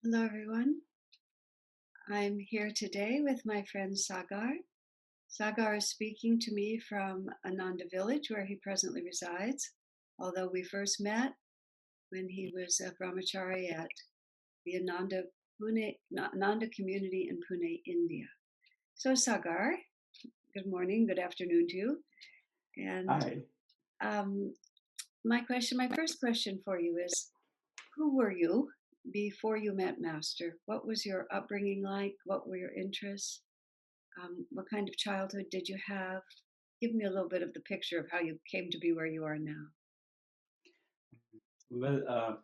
Hello, everyone. I'm here today with my friend Sagar. Sagar is speaking to me from Ananda Village, where he presently resides, although we first met when he was a Brahmachari at the Ananda community in Pune, India. So, Sagar, good morning, good afternoon to you. And Hi. um, my first question for you is, who were you before you met Master? What was your upbringing like? What were your interests? What kind of childhood did you have? Give me a little bit of the picture of how you came to be where you are now. Well,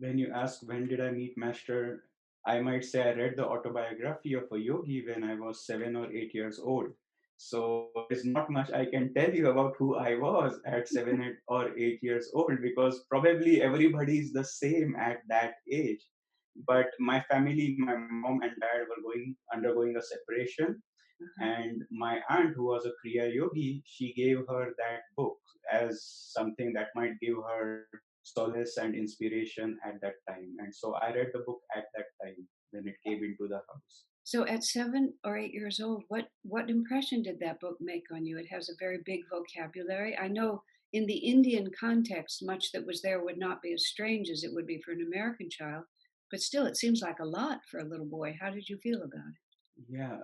when you ask when did I meet Master, I might say I read the autobiography of a yogi when I was 7 or 8 years old. So there's not much I can tell you about who I was at 7 or 8 years old because probably everybody is the same at that age. But my family, my mom and dad were going undergoing a separation, Uh-huh. and my aunt, who was a Kriya yogi, she gave her that book as something that might give her solace and inspiration at that time. And so I read the book at that time when it came into the house. So at 7 or 8 years old, what impression did that book make on you? It has a very big vocabulary. I know in the Indian context, much that was there would not be as strange as it would be for an American child, but still, it seems like a lot for a little boy. How did you feel about it? Yeah,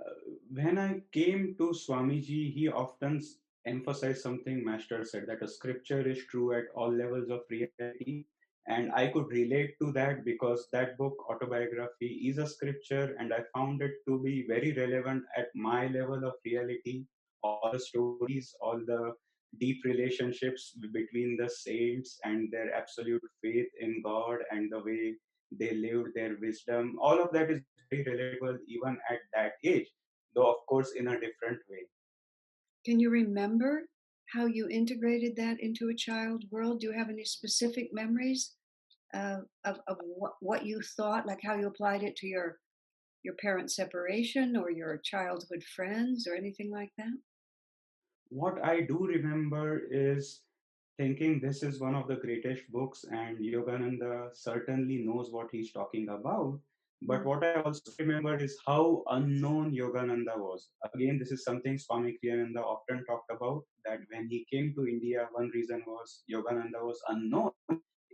when I came to Swamiji, he often emphasized something Master said, that a scripture is true at all levels of reality. And I could relate to that because that book, Autobiography, is a scripture, and I found it to be very relevant at my level of reality. All the stories, all the deep relationships between the saints and their absolute faith in God and the way they lived their wisdom, all of that is very relatable even at that age, though of course in a different way. Can you remember how you integrated that into a child world? Do you have any specific memories of what you thought, like how you applied it to your parents' separation or your childhood friends or anything like that? What I do remember is thinking this is one of the greatest books, and Yogananda certainly knows what he's talking about. But Mm. what I also remember is how unknown Yogananda was. Again, this is something Swami Kriyananda often talked about, that when he came to India, one reason was Yogananda was unknown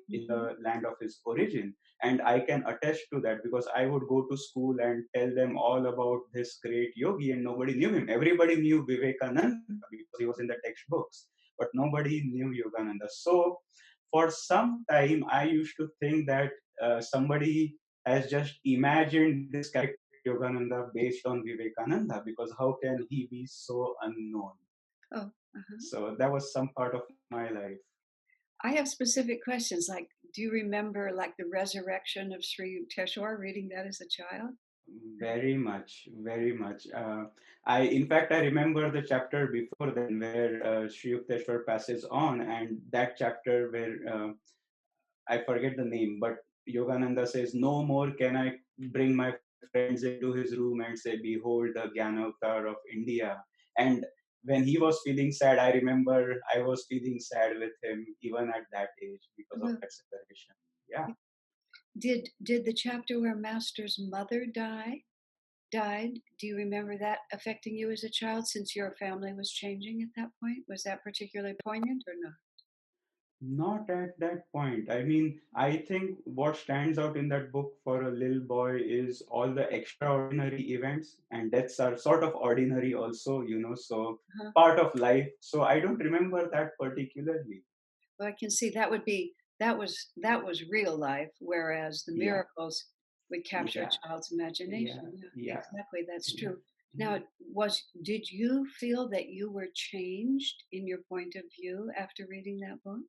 in Hmm. the land of his origin. And I can attest to that because I would go to school and tell them all about this great yogi, and nobody knew him. Everybody knew Vivekananda because he was in the textbooks, but nobody knew Yogananda. So for some time, I used to think that somebody has just imagined this character Yogananda based on Vivekananda, because how can he be so unknown? Oh, uh-huh. So that was some part of my life. I have specific questions like, do you remember like the resurrection of Sri Yukteswar, reading that as a child? Very much, very much. In fact, I remember the chapter before then where Sri Yukteswar passes on, and that chapter where I forget the name, but Yogananda says, "No more can I bring my friends into his room and say, 'Behold the Jnanavatar of India.'" And when he was feeling sad, I remember I was feeling sad with him even at that age because of Well, that separation. Yeah. did the chapter where Master's mother died? Do you remember that affecting you as a child since your family was changing at that point? Was that particularly poignant or not? Not at that point. I mean, I think what stands out in that book for a little boy is all the extraordinary events, and deaths are sort of ordinary also, so Uh-huh. part of life. So I don't remember that particularly. Well, I can see that was real life, whereas the Yeah, miracles would capture a yeah, child's yeah, imagination. Yeah, yeah, exactly. That's yeah, true. yeah. Now, did you feel that you were changed in your point of view after reading that book?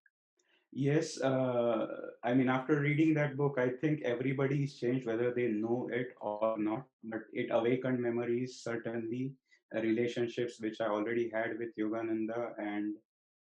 Yes, I mean, after reading that book, I think everybody is changed, whether they know it or not. But it awakened memories, certainly, relationships which I already had with Yogananda. And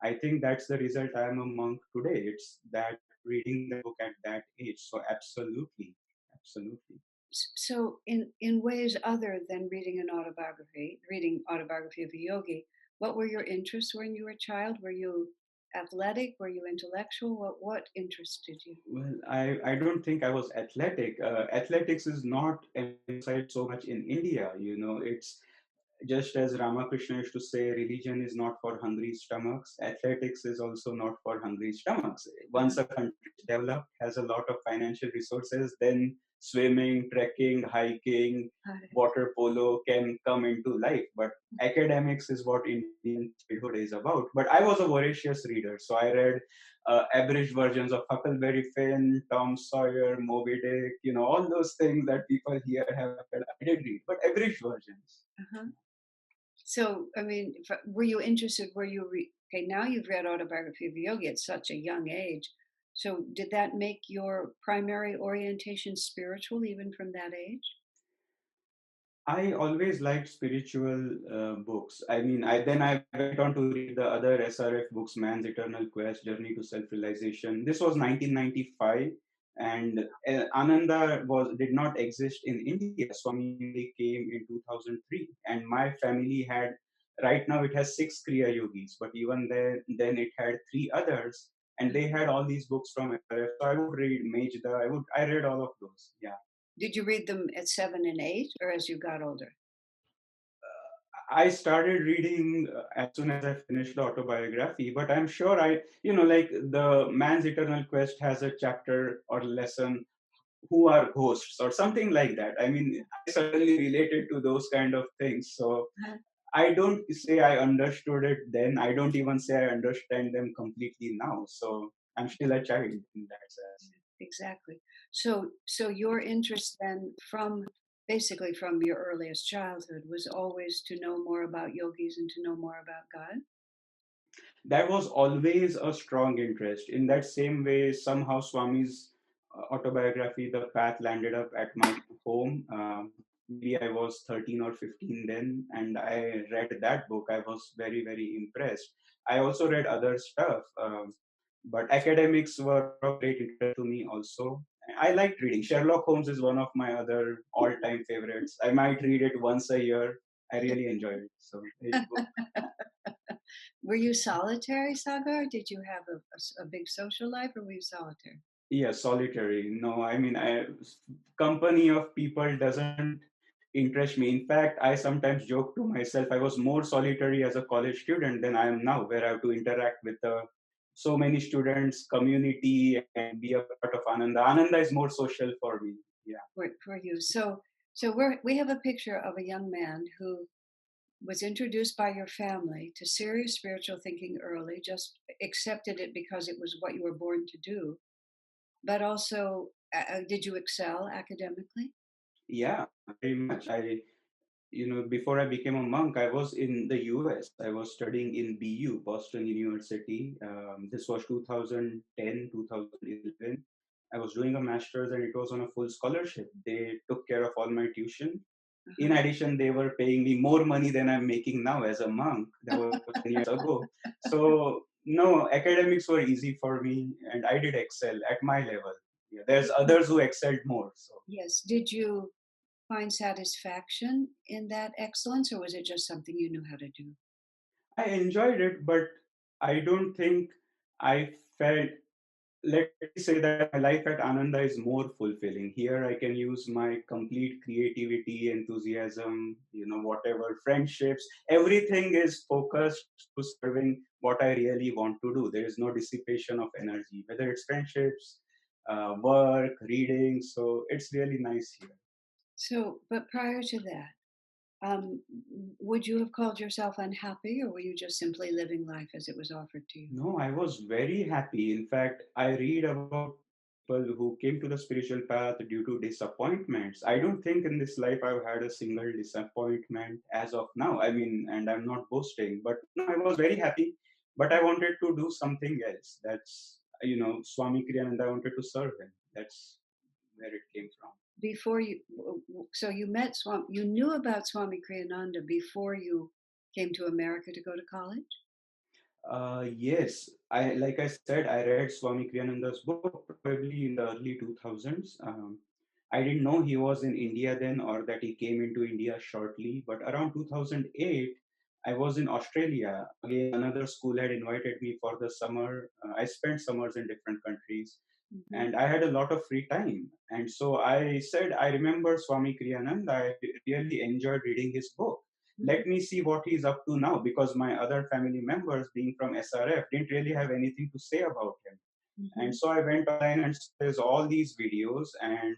I think that's the result I am a monk today. It's that reading the book at that age. So, absolutely, absolutely. So, in ways other than reading autobiography of a yogi, what were your interests when you were a child? Were you athletic? Were you intellectual? What interested you? Well, I don't think I was athletic. Athletics is not emphasized so much in India. It's just as Ramakrishna used to say, religion is not for hungry stomachs, athletics is also not for hungry stomachs. Uh-huh. Once a country is developed, has a lot of financial resources, then swimming, trekking, hiking, Got water polo can come into life. But academics is what Indian childhood is about. But I was a voracious reader, so I read abridged versions of Huckleberry Finn, Tom Sawyer, Moby Dick, all those things that people here have read. I did read, but abridged versions. Uh-huh. So, I mean, were you interested? Okay? Now you've read Autobiography of a Yogi at such a young age. So, did that make your primary orientation spiritual even from that age? I always liked spiritual books. I mean, I went on to read the other SRF books, Man's Eternal Quest, Journey to Self-Realization. This was 1995, and Ananda was did not exist in India. Swami came in 2003, and my family had right now it has six Kriya yogis, but even then it had three others, and they had all these books from SRF. So I would read Majda. I read all of those. Yeah. Did you read them at 7 and 8, or as you got older? I started reading as soon as I finished the autobiography, but I'm sure like the Man's Eternal Quest has a chapter or lesson, who are ghosts or something like that. I mean, I certainly related to those kind of things. So Uh-huh. I don't say I understood it then. I don't even say I understand them completely now. So I'm still a child in that sense. Exactly. So your interest then, from basically from your earliest childhood, was always to know more about yogis and to know more about God. That was always a strong interest. In that same way, somehow Swami's autobiography, The Path, landed up at my home. Maybe I was 13 or 15 then, and I read that book. I was very, very impressed. I also read other stuff, but academics were of great interest to me also. I liked reading. Sherlock Holmes is one of my other all time favorites. I might read it once a year. I really enjoyed it. So, it book. Were you solitary, Sagar? Did you have a big social life, or were you solitary? Yeah, solitary. No, I mean, company of people doesn't interest me. In fact, I sometimes joke to myself, I was more solitary as a college student than I am now, where I have to interact with so many students, community, and be a part of Ananda. Ananda is more social for me. Yeah. For you. So we have a picture of a young man who was introduced by your family to serious spiritual thinking early, just accepted it because it was what you were born to do. But also, did you excel academically? Yeah, very much. Before I became a monk, I was in the US. I was studying in BU, Boston University. This was 2010, 2011. I was doing a master's and it was on a full scholarship. They took care of all my tuition. In Uh-huh. addition, they were paying me more money than I'm making now as a monk. That was 10 years ago. So, no, academics were easy for me and I did excel at my level. Yeah, there's others who excelled more. So, Yes. Did you find satisfaction in that excellence, or was it just something you knew how to do? I enjoyed it, but I don't think I felt, let me say that my life at Ananda is more fulfilling. Here I can use my complete creativity, enthusiasm, whatever, friendships, everything is focused to serving what I really want to do. There is no dissipation of energy, whether it's friendships, work, reading. So it's really nice here. So, but prior to that, would you have called yourself unhappy, or were you just simply living life as it was offered to you? No, I was very happy. In fact, I read about people who came to the spiritual path due to disappointments. I don't think in this life I've had a single disappointment as of now. I mean, and I'm not boasting, but no, I was very happy. But I wanted to do something else. That's, Swami Kriyananda, I wanted to serve him. That's where it came from. Before you, so you met Swami, you knew about Swami Kriyananda before you came to America to go to college? Yes, I like I said, I read Swami Kriyananda's book probably in the early 2000s. I didn't know he was in India then or that he came into India shortly, but around 2008, I was in Australia. Again, another school had invited me for the summer. I spent summers in different countries, Mm-hmm. and I had a lot of free time. And so I said, I remember Swami Kriyanand. I really enjoyed reading his book. Mm-hmm. Let me see what he's up to now, because my other family members, being from SRF, didn't really have anything to say about him. And Mm-hmm. so I went online and there's all these videos, and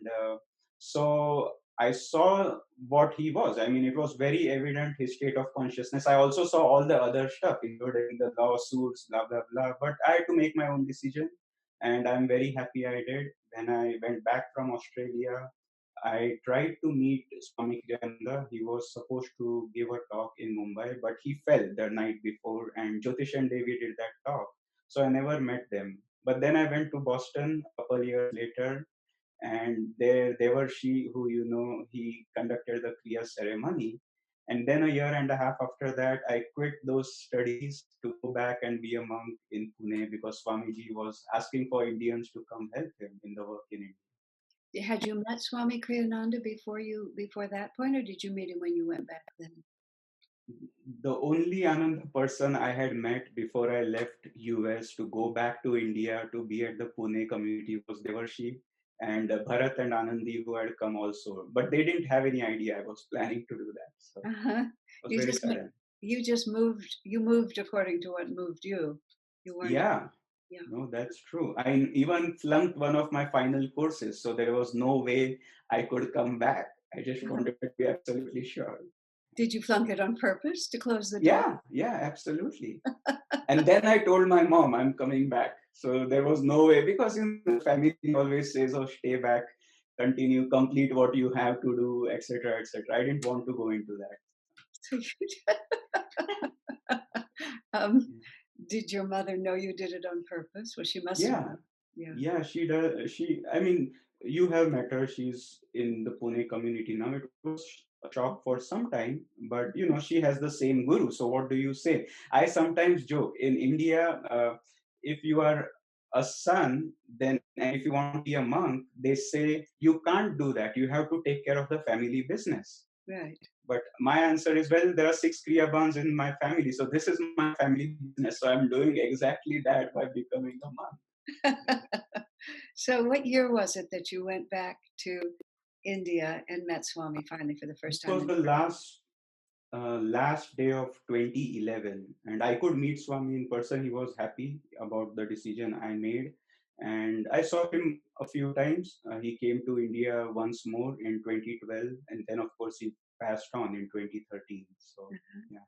so I saw what he was. I mean, it was very evident his state of consciousness. I also saw all the other stuff, including the lawsuits, blah blah blah. But I had to make my own decision, and I'm very happy I did. When I went back from Australia, I tried to meet Swami Kriyananda. He was supposed to give a talk in Mumbai, but he fell the night before, and Jyotish and Devi did that talk. So I never met them. But then I went to Boston a couple years later, and there were she who, he conducted the Kriya ceremony. And then a year and a half after that, I quit those studies to go back and be a monk in Pune, because Swamiji was asking for Indians to come help him in the work in India. Had you met Swami Kriyananda before that point, or did you meet him when you went back then? The only Ananda person I had met before I left US to go back to India to be at the Pune community was Devarshi and Bharat and Anandi, who had come also. But they didn't have any idea I was planning to do that. So Uh-huh. it was You very just sudden. you just moved. You moved according to what moved you. You weren't. Yeah, Yeah. no, that's true. I even flunked one of my final courses, so there was no way I could come back. I just Uh-huh. wanted to be absolutely sure. Did you flunk it on purpose to close the door? Yeah, absolutely. And then I told my mom I'm coming back. So there was no way, because the family always says, "Oh, stay back, continue, complete what you have to do, etc., etc." I didn't want to go into that. So um, did your mother know you did it on purpose? Well, she must have Yeah, known. Yeah. yeah, she does. I mean, you have met her. She's in the Pune community now. It was a shock for some time, but she has the same guru. So what do you say? I sometimes joke in India, if you are a son, then and if you want to be a monk, they say you can't do that. You have to take care of the family business. Right. But my answer is, well, there are 6 Kriya in my family, so this is my family business. So I'm doing exactly that by becoming a monk. So, what year was it that you went back to India and met Swami finally for the This first time was in the person? last day of 2011, and I could meet Swami in person. He was happy about the decision I made, and I saw him a few times. He came to India once more in 2012, and then of course he passed on in 2013. So yeah.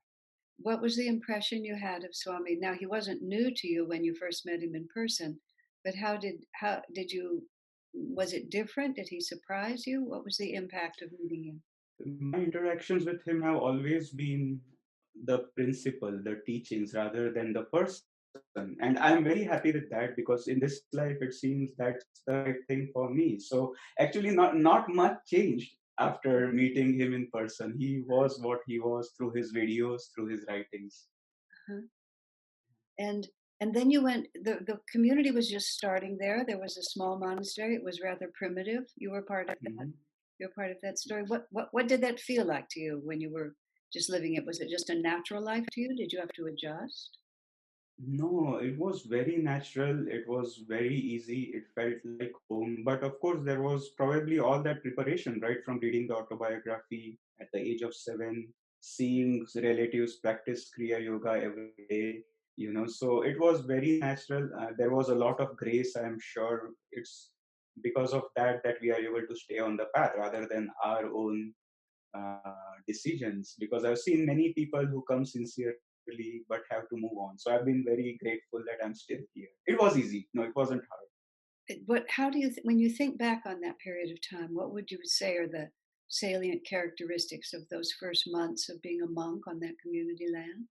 What was the impression you had of Swami? Now, he wasn't new to you when you first met him in person, but how did you? Was it different? Did he surprise you? What was the impact of meeting him? My interactions with him have always been the principle, the teachings, rather than the person. And I'm very happy with that, because in this life it seems that's the right thing for me. So actually, not much changed after meeting him in person. He was what he was through his videos, through his writings. Uh-huh. And and then you went. The community was just starting there. There was a small monastery. It was rather primitive. You were part of that. Mhm. You're part of that story. What did that feel like to you when you were just living it? Was it just a natural life to you? Did you have to adjust? No, it was very natural. It was very easy. It felt like home. But of course, there was probably all that preparation, right? From reading the autobiography at the age of 7, seeing relatives practice Kriya Yoga every day, So it was very natural. There was a lot of grace, I'm sure. It's because of that we are able to stay on the path rather than our own decisions, because I've seen many people who come sincerely but have to move on. So I've been very grateful that I'm still here. It was easy. No, it wasn't hard. What? How do you? When you think back on that period of time, what would you say are the salient characteristics of those first months of being a monk on that community land?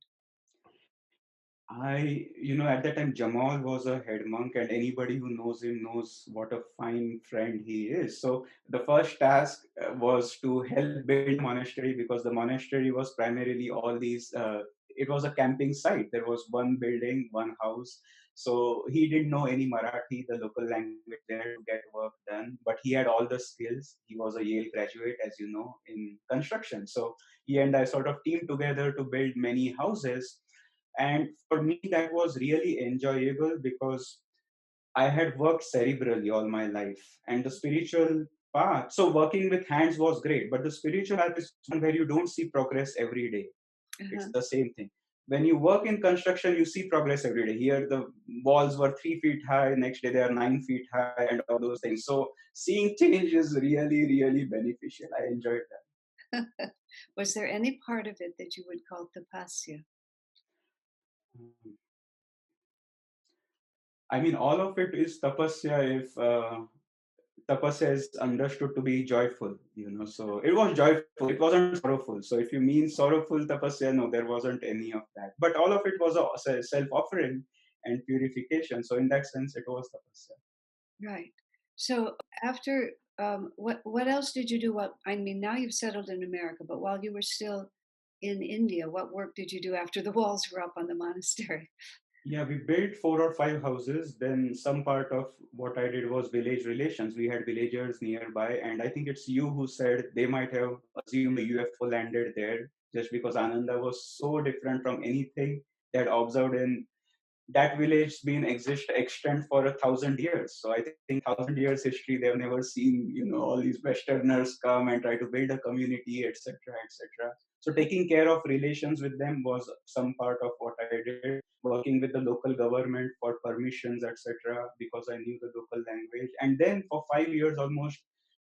At that time, Jamal was a head monk, and anybody who knows him knows what a fine friend he is. So the first task was to help build a monastery, because the monastery was primarily all these it was a camping site. There was one building, one house. So he didn't know any Marathi, the local language there, to get work done. But he had all the skills. He was a Yale graduate, as you know, in construction. So he and I sort of teamed together to build many houses. And for me, that was really enjoyable because I had worked cerebrally all my life, and the spiritual path. So working with hands was great, but the spiritual path is one where you don't see progress every day. It's Uh-huh. the same thing. When you work in construction, you see progress every day. Here, the walls were 3 feet high. Next day, they are 9 feet high, and all those things. So seeing change is really, really beneficial. I enjoyed Was there any part of it that you would call tapasya? that. I mean, all of it is tapasya if tapasya is understood to be joyful, So it was joyful, it wasn't sorrowful. So if you mean sorrowful tapasya, no, there wasn't any of that. But all of it was a self offering and purification. So in that sense, it was tapasya. Right. So after what else did you do? What I mean, now you've settled in America, but while you were still in India, what work did you do after the walls were up on the monastery? Yeah, we built 4 or 5 houses. Then some part of what I did was village relations. We had villagers nearby, and I think it's you who said they might have assumed a UFO landed there just because Ananda was so different from anything they had observed in that village been extant for 1,000 years. So I think 1,000 years history, they've never seen, all these Westerners come and try to build a community, etc., etc. So taking care of relations with them was some part of what I did. Working with the local government for permissions, etc., because I knew the local language. And then for 5 years almost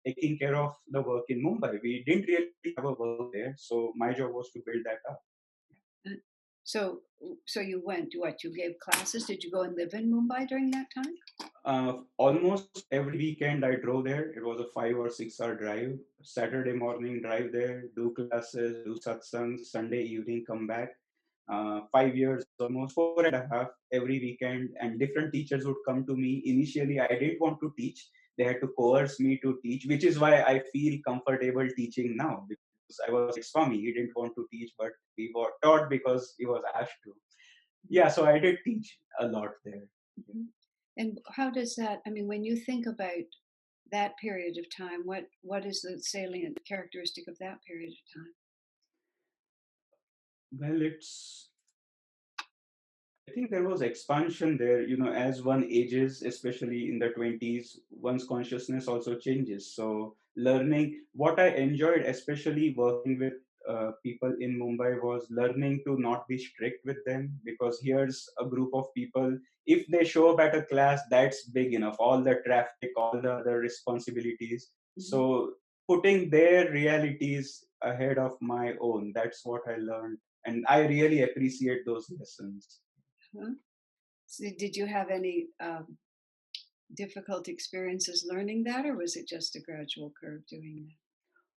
taking care of the work in Mumbai. We didn't really have a work there, so my job was to build that up. Uh, So so you went what? You gave classes? Did you go and live in Mumbai during that time? Almost every weekend I drove there. It was a 5 or 6 hour drive. Saturday morning, drive there, do classes, do satsangs. Sunday evening, come back. 5 years, almost 4.5 every weekend, and different teachers would come to me. Initially, I didn't want to teach. They had to coerce me to teach, which is why I feel comfortable teaching now because I was like Swami. He didn't want to teach, but we were taught because he was asked to. Yeah, so I did teach a lot there. Mhm. And how does that, I mean, when you think about that period of time, what is the salient characteristic of that period of time? Well, I think there was expansion there, as one ages, especially in the 20s, one's consciousness also changes. So, learning what I enjoyed, especially working with people in Mumbai, was learning to not be strict with them because here's a group of people. If they show up at a class, that's big enough. All the traffic, all the other responsibilities. Mhm. So, putting their realities ahead of my own, that's what I learned. And I really appreciate those lessons. Huh? So did you have any difficult experiences learning that, or was it just a gradual curve doing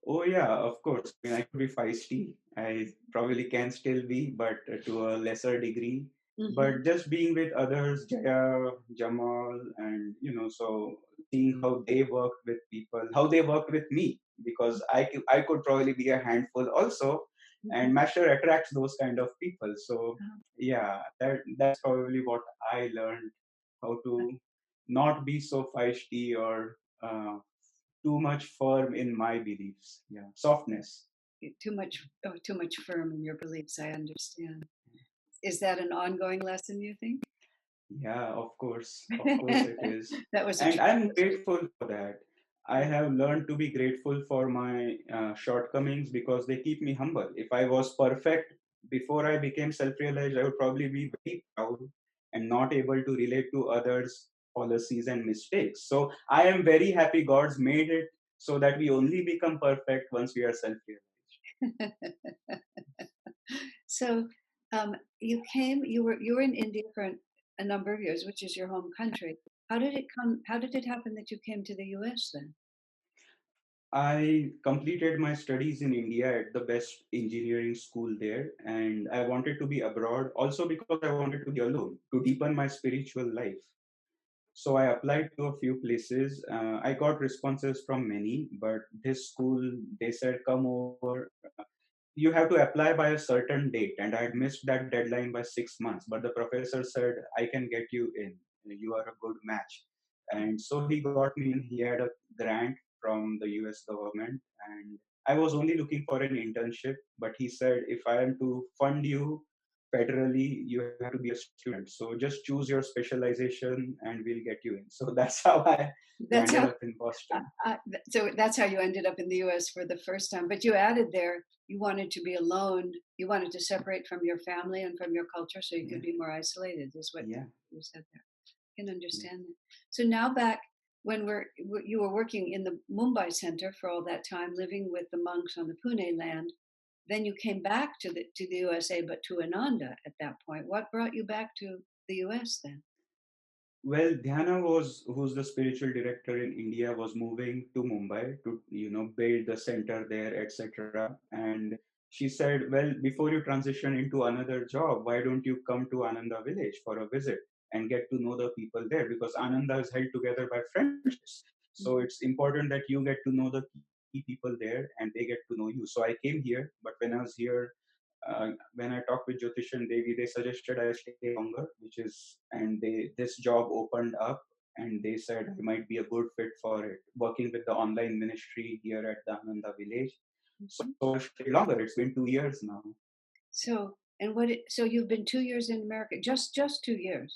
Oh yeah, of course. I mean, I could be feisty. I probably can still be, but to a lesser degree. that? Hmm. But just being with others, Jaya, Jamal, and so seeing how they worked with people, how they worked with me, because I could probably be a handful also, and Hmm. Master attracts those kind of people. So yeah, that's probably what I learned, how to not be so feisty or too much firm in my beliefs. Yeah, softness. Too much firm in your beliefs. I understand. Is that an ongoing lesson, you think? Yeah, of course it is, That was a and trick I'm question. grateful for that. I have learned to be grateful for my shortcomings because they keep me humble. If I was perfect before I became self-realized, I would probably be very proud and not able to relate to others' policies and mistakes. So I am very happy God's made it so that we only become perfect once we are self-realized. So you were in India for a number of years, which is your home country. How did it happen that you came to the US then? I completed my studies in India at the best engineering school there, and I wanted to be abroad also because I wanted to be alone to deepen my spiritual life. So I applied to a few places. I got responses from many, but this school, they said, come over. you have to apply by a certain date, and I had missed that deadline by 6 months, but the professor said, I can get you in, you are a good match. And so he got me in. He had a grant from the US government, and I was only looking for an internship, but he said, if I am to fund you federally, you have to be a student, so just choose your specialization and we'll get you in. So that's how I That's landed how. up in Boston. So that's how you ended up in the U.S. for the first time. But you added there you wanted to be alone. You wanted to separate from your family and from your culture, so you Yeah, could be more isolated. Is what yeah, you said there. I can yeah. understand that. So now back when you were working in the Mumbai center for all that time, living with the monks on the Pune land. Then you came back to the USA, but to Ananda at that point. What brought you back to the US then? Well, Dhyana was, who's the spiritual director in India, was moving to Mumbai to, build the center there, etc. And she said, well, before you transition into another job, why don't you come to Ananda Village for a visit and get to know the people there? Because Ananda is held together by friendships. So Mhm. it's important that you get to know the key people there and they get to know you. So I came here, but when I was here, when I talked with Jyotish and Devi, they suggested I stay longer, which is, and this job opened up, and they said I might be a good fit for it, working with the online ministry here at the Ananda Village. Mhm. So I've stayed longer. It's been 2 years now. So you've been 2 years in America, just 2 years.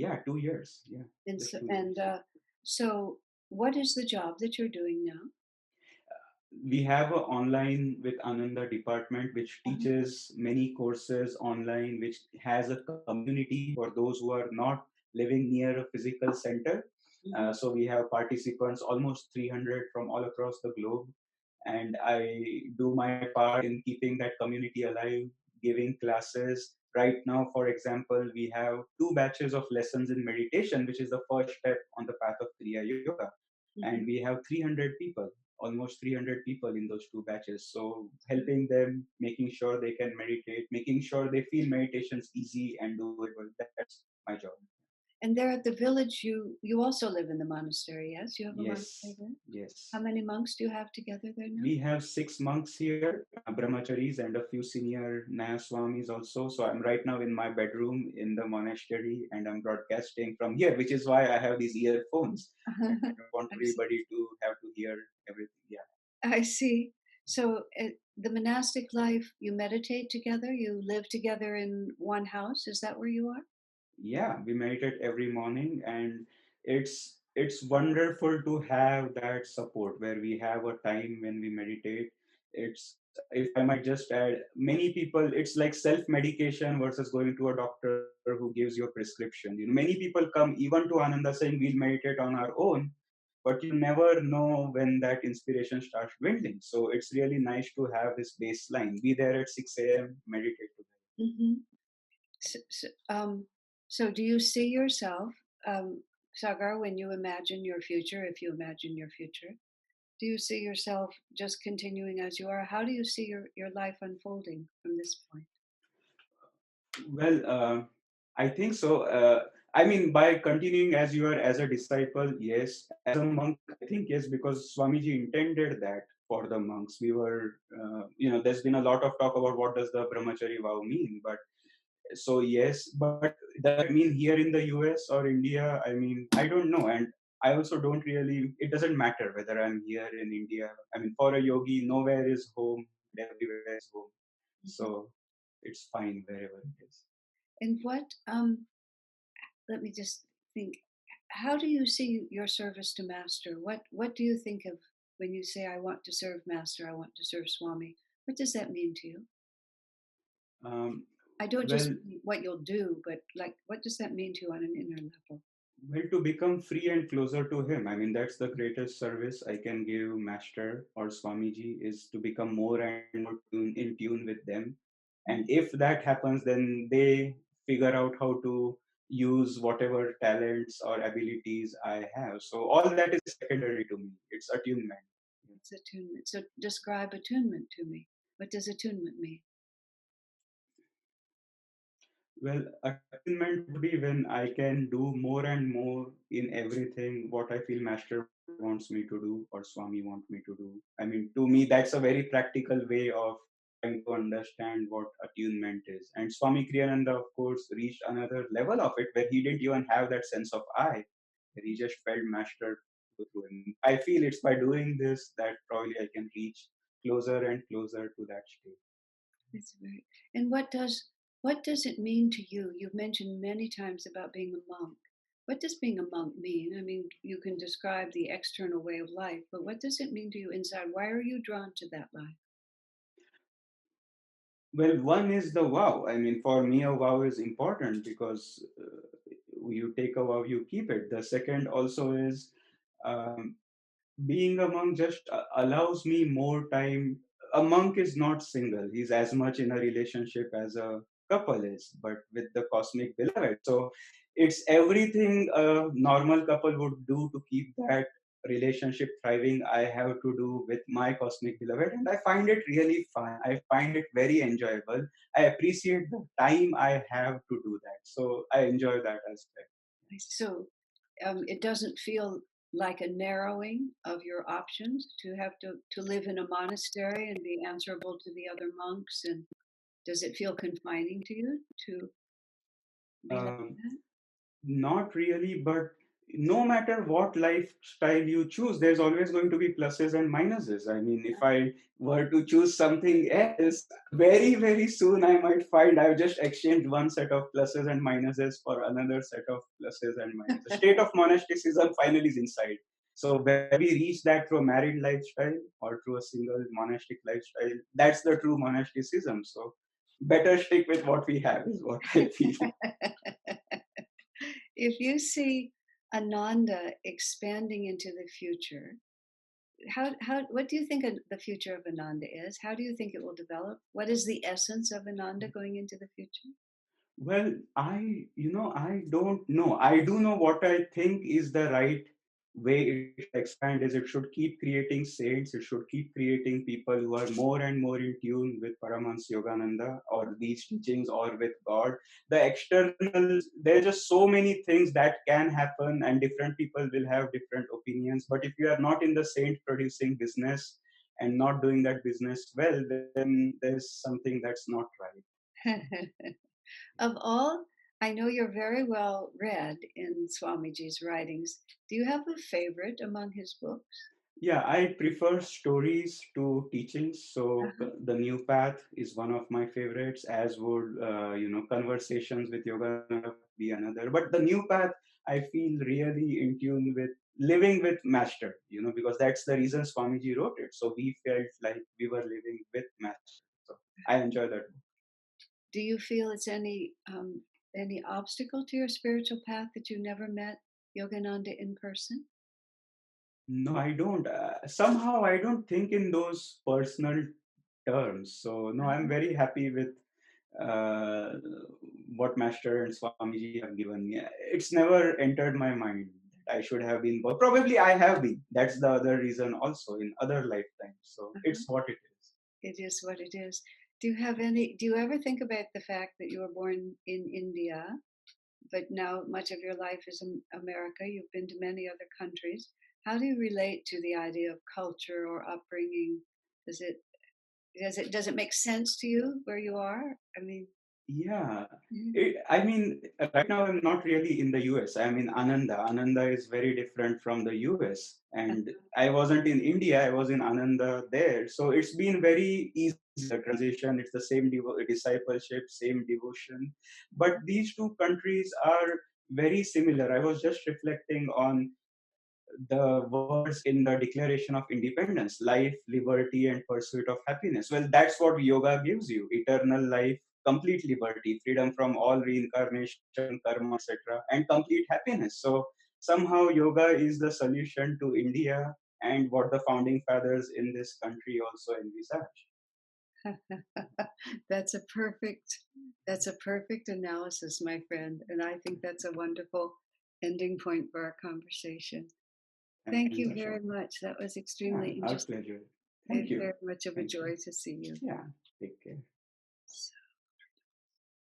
Yeah, 2 years. Yeah, And just so, two and years. so what is the job that you're doing now? We have an online with Ananda department which Uh-huh. teaches many courses online, which has a community for those who are not living near a physical center. Hmm. So we have participants, almost 300 from all across the globe, and I do my part in keeping that community alive, giving classes. Right now, for example, we have 2 batches of lessons in meditation, which is the first step on the path of Kriya Yoga, and Hmm. we have 300 people, almost 300 people in those 2 batches. So helping them, making sure they can meditate, making sure they feel meditation's easy and doable. That's my job. And there at the village, you also live in the monastery, yes? You have a monastery Yes, there? How yes. many monks do you have together there now? We have 6 monks here, Brahmacharis, and a few senior Nayaswamis also. So I'm right now in my bedroom in the monastery, and I'm broadcasting from here, which is why I have these earphones. I don't want I see. everybody to have to hear everything. Yeah. I see. So the monastic life, you meditate together, you live together in one house. Is that where you are? Yeah, we meditate every morning, and it's wonderful to have that support where we have a time when we meditate. It's, if I might just add, many people, it's like self medication versus going to a doctor who gives you a prescription. Many people come even to Ananda saying we'll meditate on our own, but you never know when that inspiration starts dwindling. So it's really nice to have this baseline, be there at 6 a.m., meditate together. Hmm. So, so do you see yourself, Sagar, when you imagine your future, if you imagine your future, do you see yourself just continuing as you are? How do you see your life unfolding from this point? Well, I think so. I mean, by continuing as you are as a disciple, yes. As a monk, I think yes, because Swamiji intended that for the monks. We were, there's been a lot of talk about what does the Brahmachari vow mean, but so yes, but does that mean here in the US or India? I mean, I don't know, and I also don't really. It doesn't matter whether I'm here in India. I mean, for a yogi, nowhere is home, and everywhere is home. Mhm. So it's fine wherever it is. And what, let me just think, how do you see your service to Master? What do you think of when you say, I want to serve Master, I want to serve Swami? What does that mean to you? Um, I don't just well, mean what you'll do, but like, what does that mean to you on an inner level? well, to become free and closer to Him. I mean, that's the greatest service I can give Master or Swamiji, is to become more and more in tune with them. And Mhm. if that happens, then they figure out how to use whatever talents or abilities I have. So all that is secondary to me. It's attunement. It's attunement. So describe attunement to me. What does attunement mean? Well, attunement would be when I can do more and more in everything what I feel Master wants me to do or Swami wants me to do. I mean, to me, that's a very practical way of trying to understand what attunement is. And Swami Kriyananda, of course, reached another level of it where he didn't even have that sense of I. He just felt master go through him. I feel it's by doing this that probably I can reach closer and closer to that state. That's right. And what does it mean to you? You've mentioned many times about being a monk. What does being a monk mean? I mean, you can describe the external way of life, but what does it mean to you inside? Why are you drawn to that life? Well, one is the vow. I mean, for me, a vow is important because you take a vow, you keep it. The second also is um, being a monk just allows me more time. A monk is not single, he's as much in a relationship as a couple is, but with the cosmic beloved. So it's everything a normal couple would do to keep that relationship thriving, I have to do with my cosmic beloved. And I find it really fun. I find it very enjoyable. I appreciate the time I have to do that. So I enjoy that aspect. So it doesn't feel like a narrowing of your options to have to live in a monastery and be answerable to the other monks. And does it feel confining to you to be like Um, that? Not really, but no matter what lifestyle you choose, there's always going to be pluses and minuses. I mean, if I were to choose something else, very, very soon I might find I've just exchanged one set of pluses and minuses for another set of pluses and minuses. The state of monasticism finally is inside. So whether we reach that through a married lifestyle or through a single monastic lifestyle, that's the true monasticism. So better stick with what we have is what I feel. If you see Ananda expanding into the future, what do you think the future of Ananda is? How do you think it will develop? What is the essence of Ananda going into the future? Well, I don't know. I do know what I think is the right way it should expand is it should keep creating saints, it should keep creating people who are more and more in tune with Paramahansa Yogananda or these teachings or with God. The externals, there are just so many things that can happen and different people will have different opinions. But if you are not in the saint producing business and not doing that business well, then there's something that's not right. Of all, I know you're very well read in Swamiji's writings. Do you have a favorite among his books? Yeah, I prefer stories to teachings. So Uh-huh. the new path is one of my favorites, as would conversations with yoga be another. But the new path, I feel really in tune with living with master. Because that's the reason Swamiji wrote it. So we felt like we were living with master. So I enjoy that. Do you feel it's any obstacle to your spiritual path that you never met Yogananda in person? No, I don't. Somehow I don't think in those personal terms. So no, I'm Uh-huh. very happy with uh, what Master and Swamiji have given me. It's never entered my mind that I should have been. But probably I have been. That's the other reason also in other lifetimes. So Uh-huh. it's what it is. It is what it is. Do you ever think about the fact that you were born in India, but now much of your life is in America? You've been to many other countries. How do you relate to the idea of culture or upbringing? Does it does it make sense to you where you are? I mean, Yeah. mhm. I mean, right now I'm not really in the US. I'm in Ananda. Ananda is very different from the US. And I wasn't in India, I was in Ananda there. So it's been very easy, the transition. It's the same discipleship, same devotion. But these two countries are very similar. I was just reflecting on the words in the Declaration of Independence: life, liberty, and pursuit of happiness. Well, that's what yoga gives you: eternal life, complete liberty, freedom from all reincarnation, karma, etc., and complete happiness. So, somehow, yoga is the solution to India and what the founding fathers in this country also envisaged. That's a perfect that's a perfect analysis, my friend, and I think that's a wonderful ending point for our conversation. Thank Thanks, you Asha. very much. That was Yeah, extremely our interesting pleasure. Thank and you. very much of a Thank you. joy to see you. Yeah, take care.